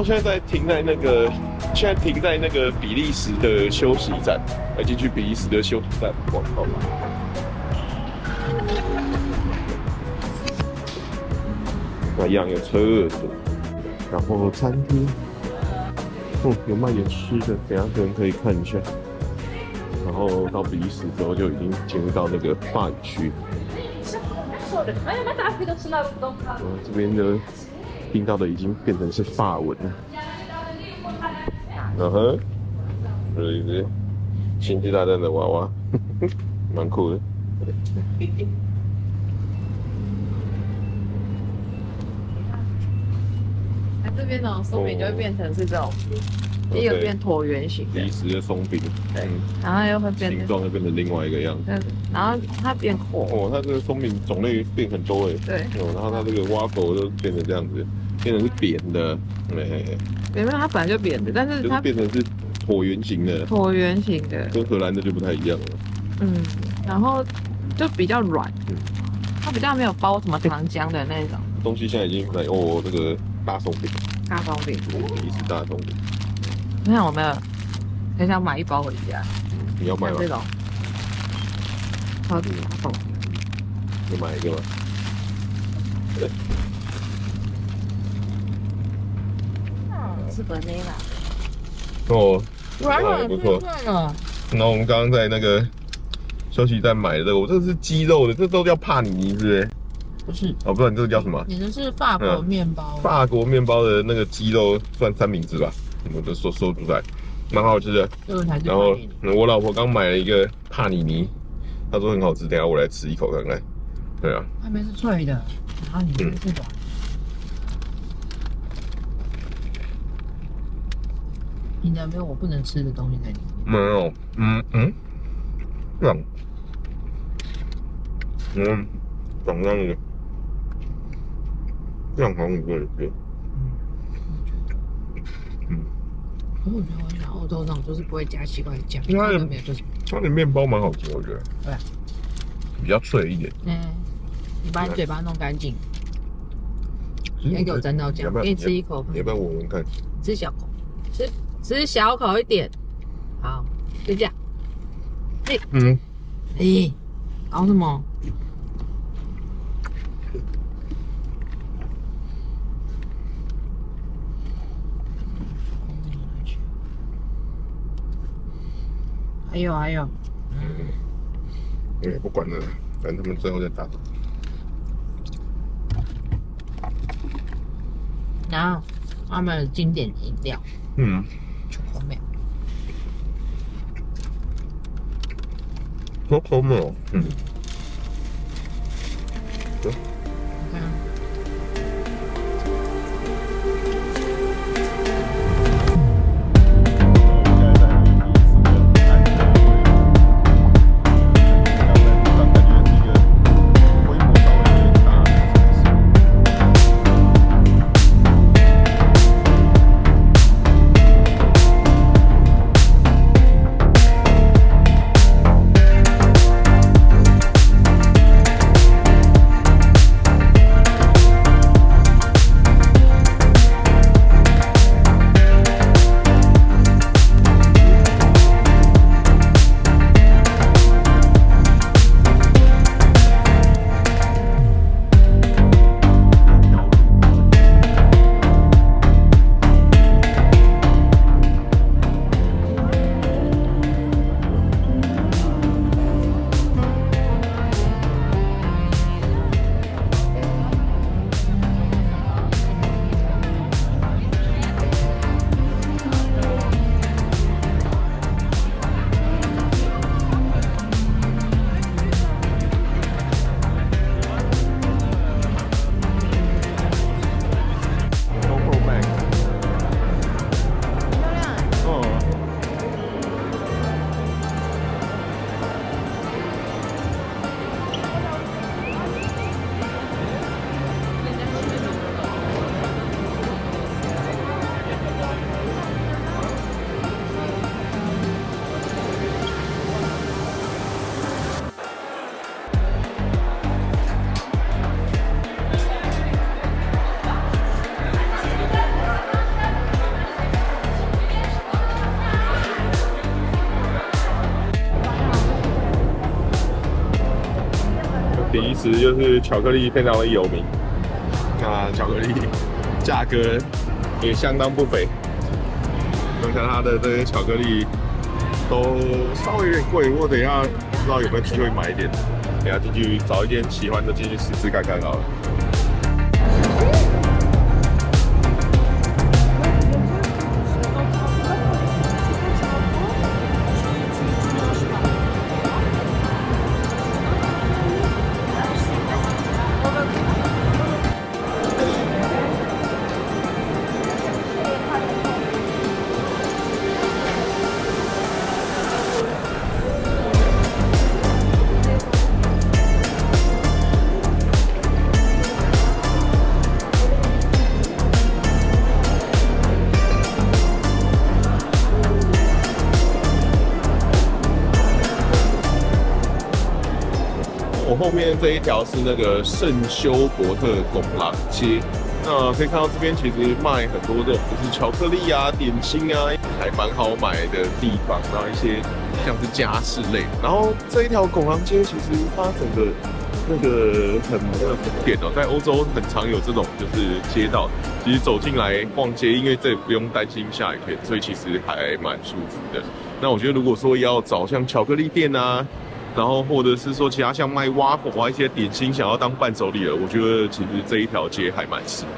后现在停在那个比利时的休息站，要进去比利时的休息站广告。那一样有厕所，然后餐厅，有卖点吃的，等一下可以看一下。然后到比利时之后就已经进入到那个法语区。这边的听到的已经变成是法文了。这里是星际大战的娃娃，蛮酷的。这边的松饼就会变成是这种，第一个变椭圆形的，比利时的松饼，对，然后又会变形状会变成另外一个样子。然后它变火，它这个松饼种类变很多哎。对，然后它这个waffle都变成这样子，变成是扁的，没有，它本来就扁的，但是它变成是椭圆形的，椭圆形的，跟荷兰的就不太一样了。然后就比较软，它比较没有包什么糖浆的那种。东西现在已经来这个大松饼，大松饼，比利时大松饼。你看我们很想买一包回家。你要买吗？这种超级大松饼，你买一个吗？是本内啦。软不错。然后我们刚刚在那个休息站买的这个，我这是鸡肉的，这都叫帕尼尼，是不是？不是，不知道你这个叫什么？你的是法国面包。法国面包的那个鸡肉算三明治吧，我都说出来，蛮好吃的。然后我老婆刚买了一个帕尼尼，她说很好吃，等一下我来吃一口看看。对啊，外面是脆的，然后里面是软。你有没有我不能吃的东西在里面？没有，这样，长这样子，这样好像不能吃。可是我觉得我喜欢欧洲那种，就是不会加奇怪的酱，它的面包蛮好吃，我觉得。对，比较脆一点。你把你嘴巴弄干净，先给我沾到酱，给你吃一口。你要不要闻闻看？吃小口，吃小口一点。好，就这样。搞什么？还有，不管了，反正他们最后再打。然后他们的经典饮料，Chocomel，比利时就是巧克力非常的有名，那巧克力价格也相当不菲。看看它的这些巧克力都稍微有点贵，我等一下不知道有没有机会买一点，等一下进去找一间喜欢的进去试试看看好了。我后面这一条是那个圣修伯特拱廊街，那可以看到这边其实卖很多这种就是巧克力啊、点心啊，还蛮好买的地方，然后一些像是家饰类。然后这一条拱廊街其实它整个那个很古典哦，在欧洲很常有这种就是街道，其实走进来逛街，因为这也不用担心下雨天，所以其实还蛮舒服的。那我觉得如果说要找像巧克力店啊，然后或者是说其他像卖挖佛啊一些点心想要当伴手礼的，我觉得其实这一条街还蛮适合。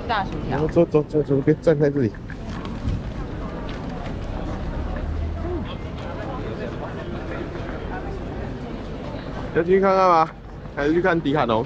大薯条。走，别站在这里。要进去看看吗？还是去看迪卡侬？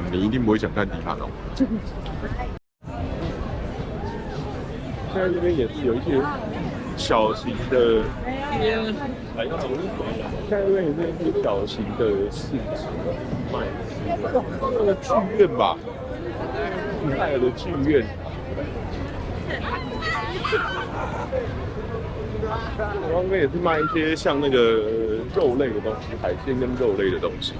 你一定不会想看迪卡侬。现在这边也是有一些小型的，现在这边也是一些小型的市集卖那个剧院吧，泰尔的剧院。然后那边也是卖一些像那个肉类的东西，海鲜跟肉类的东西。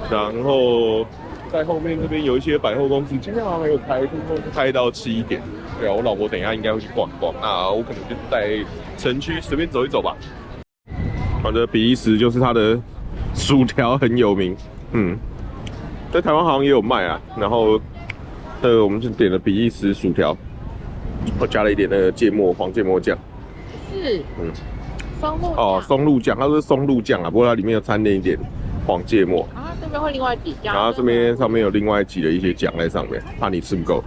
然后在后面这边有一些百货公司，今天好像还有开到7点。对啊，我老婆等一下应该会去逛逛，那我可能就是在城区随便走一走吧。反正比利时就是它的薯条很有名，在台湾好像也有卖啊。然后我们就点了比利时薯条，我加了一点那个黄芥末酱。是，松露哦，松露酱，它是松露酱啊，不过它里面有掺点一点黄芥末。啊，这边会另外挤酱。然后这边上面有另外挤了一些酱在上面，怕你吃不够。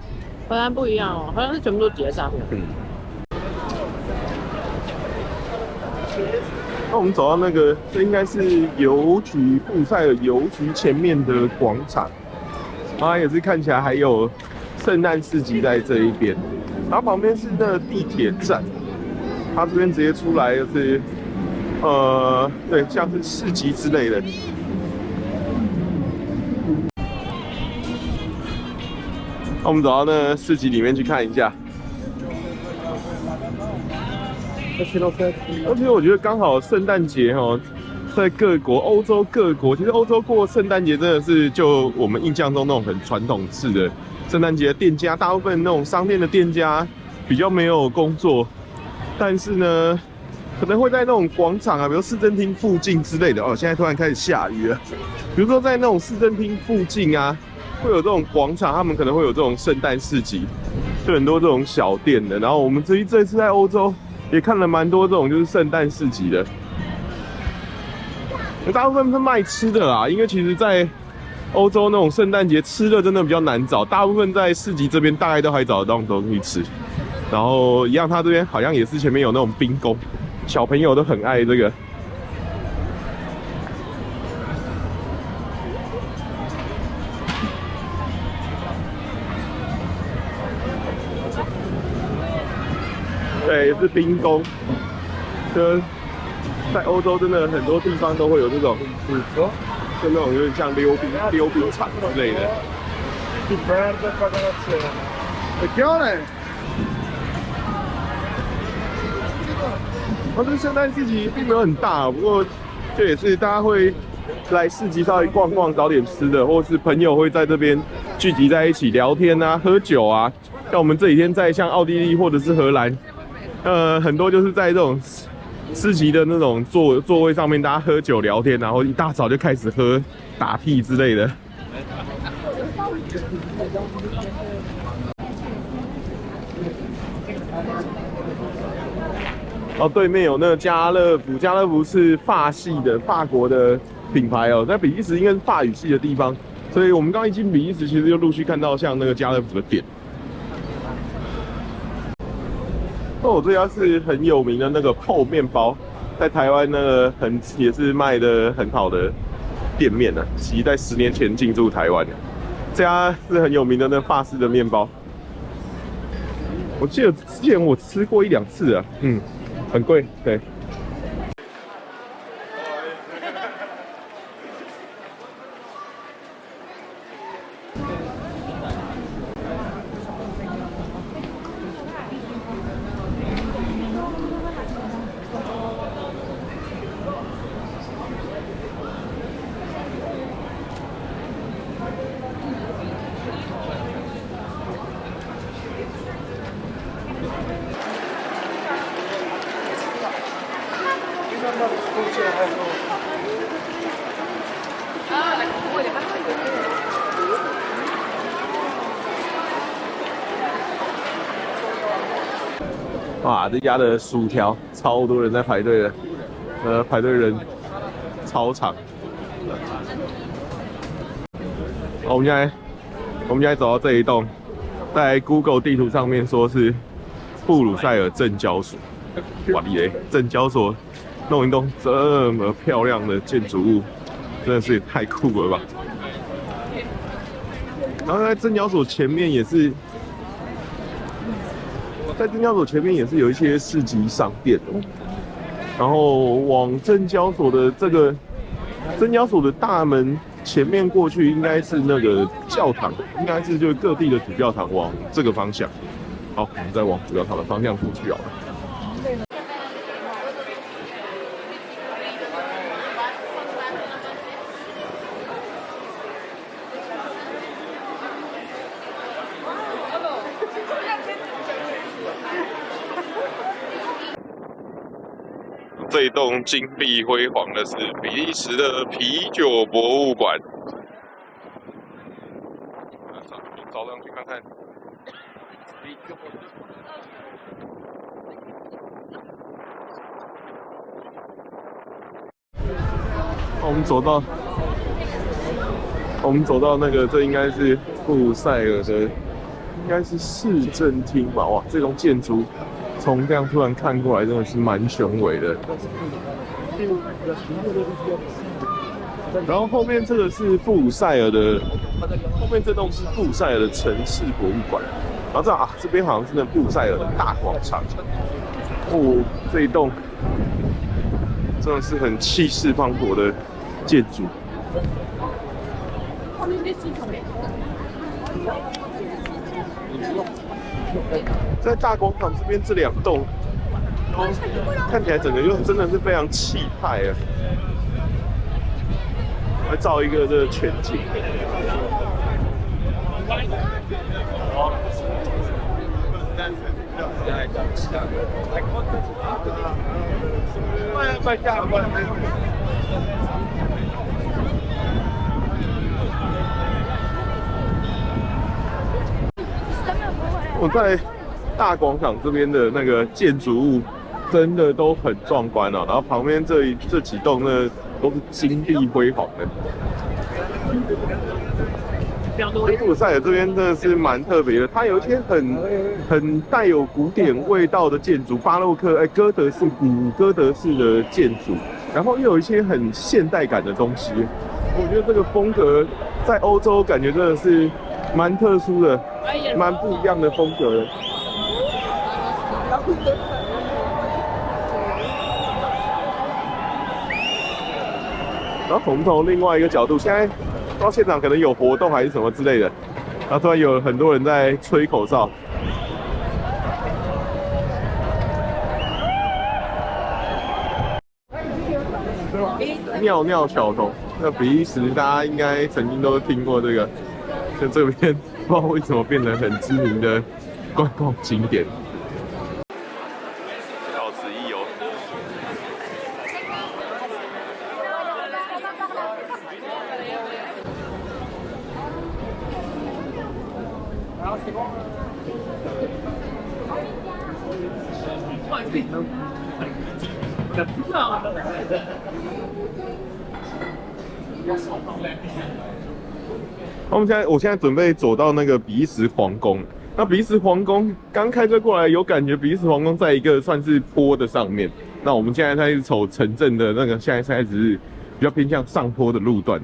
荷兰不一样哦，好像是全部都挤在上面。那我们走到那个，这应该是邮局布塞尔邮局前面的广场，它也是看起来还有圣诞市集在这一边，然后旁边是那个地铁站，它这边直接出来就是，对，像是市集之类的。那我们走到那市集里面去看一下。而且我觉得刚好圣诞节哦，在各国欧洲各国，其实欧洲过圣诞节真的是就我们印象中那种很传统式的圣诞节的店家，大部分那种商店的店家比较没有工作，但是呢，可能会在那种广场啊，比如市政厅附近之类的哦。现在突然开始下雨了，比如说在那种市政厅附近啊，会有这种广场，他们可能会有这种圣诞市集，就很多这种小店的。然后我们这次在欧洲也看了蛮多这种就是圣诞市集的，大部分是卖吃的啦，因为其实在欧洲那种圣诞节吃的真的比较难找，大部分在市集这边大概都还找得到东西吃。然后一样，他这边好像也是前面有那种冰宫，小朋友都很爱这个。对，也是冰宫。在欧洲真的很多地方都会有这种，就那种有点像溜冰场之类的。这圣诞市集并没有很大，不过这也是大家会来市集稍微逛逛，找点吃的，或是朋友会在这边聚集在一起聊天啊、喝酒啊。像我们这几天在像奥地利或者是荷兰，很多就是在这种市集的那种座位上面，大家喝酒聊天，然后一大早就开始喝打屁之类的。哦，对面有那个家乐福，家乐福是法系的，法国的品牌哦，在比利时应该是法语系的地方，所以我们刚一进比利时，其实就陆续看到像那个家乐福的店。哦，这家是很有名的那个泡面包，在台湾那个也是卖的很好的店面呢、其实在10年前进驻台湾的，这家是很有名的那法式的面包。我记得之前我吃过1、2次啊，很贵，对。哇，这家的薯条超多人在排队的，排队人超长。我们现在走到这一栋，在 Google 地图上面说是布鲁塞尔证交所。哇哩嘞，证交所弄一栋这么漂亮的建筑物，真的是也太酷了吧！然后在证交所前面也是。在证交所前面也是有一些市集商店哦，然后往证交所的证交所的大门前面过去，应该是那个教堂，应该是就是各地的主教堂往这个方向。好，我们再往主教堂的方向过去好了。这一栋金碧辉煌的是比利时的啤酒博物馆。走上去看看。我们走到那个，这应该是布鲁塞尔的，应该是市政厅吧？哇，这栋建筑。从这样突然看过来，真的是蛮雄伟的。然后后面这个是布鲁塞尔的，后面这栋是布鲁塞尔的城市博物馆。然后这边好像是那布鲁塞尔的大广场。哦，这一栋真的是很气势磅礴的建筑。在大广场这边这2栋，看起来整个就真的是非常气派啊！来照一个这个全景。我在大广场这边的那个建筑物真的都很壮观哦，然后旁边这几栋呢都是金碧辉煌的。布鲁塞尔这边真的是蛮特别的，它有一些很带有古典味道的建筑，巴洛克哥德式的建筑，然后又有一些很现代感的东西。我觉得这个风格在欧洲感觉真的是蛮特殊的，蛮不一样的风格的。然后我们从另外一个角度，现在不知道现场可能有活动还是什么之类的，然后突然有很多人在吹口哨。尿尿小童，那比利时大家应该曾经都听过这个，就这边不知道为什么变成很知名的观光景点。到此一游。我现在准备走到那个比利时皇宫。那比利时皇宫刚开车过来，有感觉比利时皇宫在一个算是坡的上面。那我们现在开始走城镇的那个，现在开始是比较偏向上坡的路段。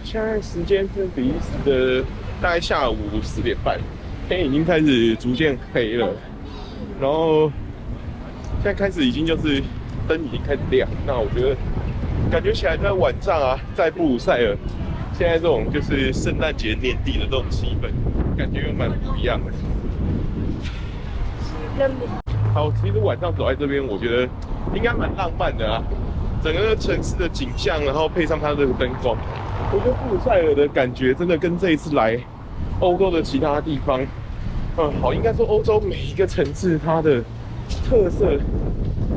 现在时间是比利时的大概下午4点半，天已经开始逐渐黑了，然后现在开始已经就是灯已经开始亮。那我觉得感觉起来在晚上啊，在布鲁塞尔现在这种就是圣诞节年底的这种气氛，感觉又蛮不一样的。好，其实晚上走在这边，我觉得应该蛮浪漫的啊。整个城市的景象，然后配上它的灯光，我觉得布鲁塞尔的感觉真的跟这一次来欧洲的其他地方，好，应该说欧洲每一个城市它的特色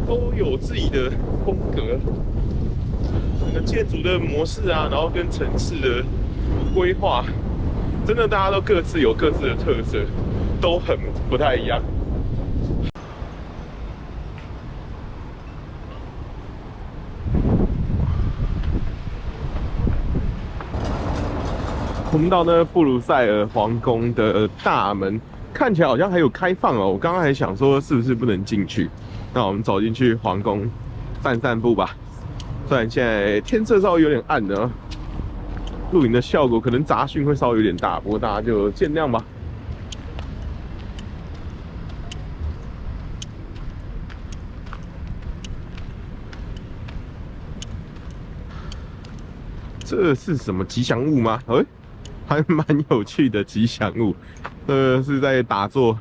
都有自己的风格，整个建筑的模式啊，然后跟城市的规划，真的大家都各自有各自的特色，都很不太一样。我们到那布鲁塞尔皇宫的大门，看起来好像还有开放哦。我刚刚还想说是不是不能进去，那我们走进去皇宫散散步吧。虽然现在天色稍微有点暗呢，录影的效果可能杂讯会稍微有点大，不过大家就见谅吧。这是什么吉祥物吗？还蛮有趣的吉祥物，是在打坐，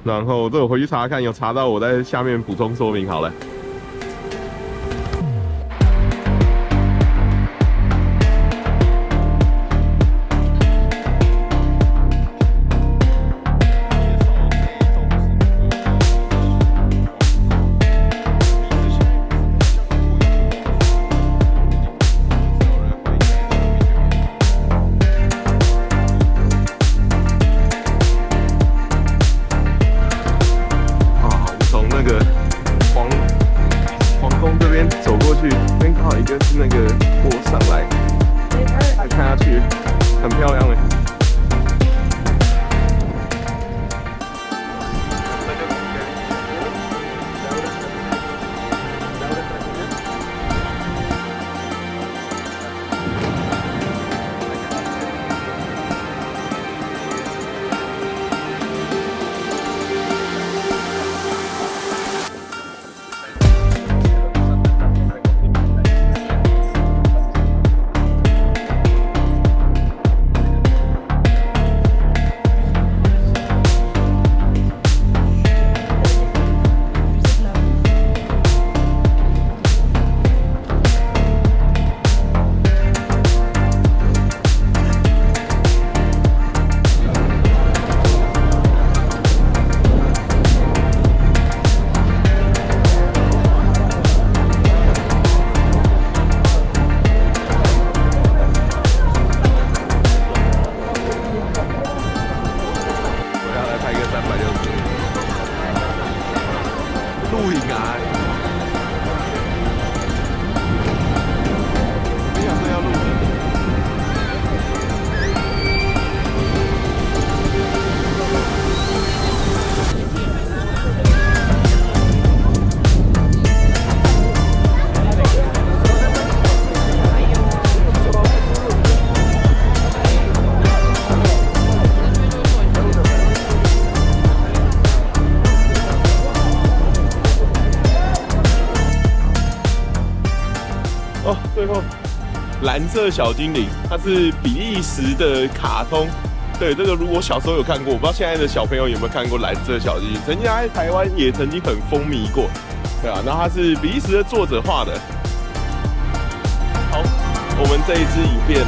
然后这我回去查看，有查到我在下面补充说明好了。最后蓝色小精灵，它是比利时的卡通。对，这个如果小时候有看过，我不知道现在的小朋友有没有看过蓝色小精灵。曾经在台湾也曾经很风靡过，对啊。然后它是比利时的作者画的。好，我们这一支影片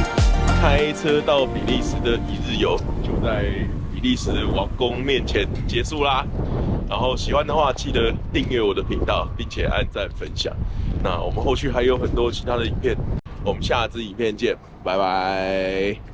开车到比利时的一日游，就在比利时王宫面前结束啦。然后喜欢的话，记得订阅我的频道，并且按赞分享。那我们后续还有很多其他的影片，我们下支影片见，拜拜。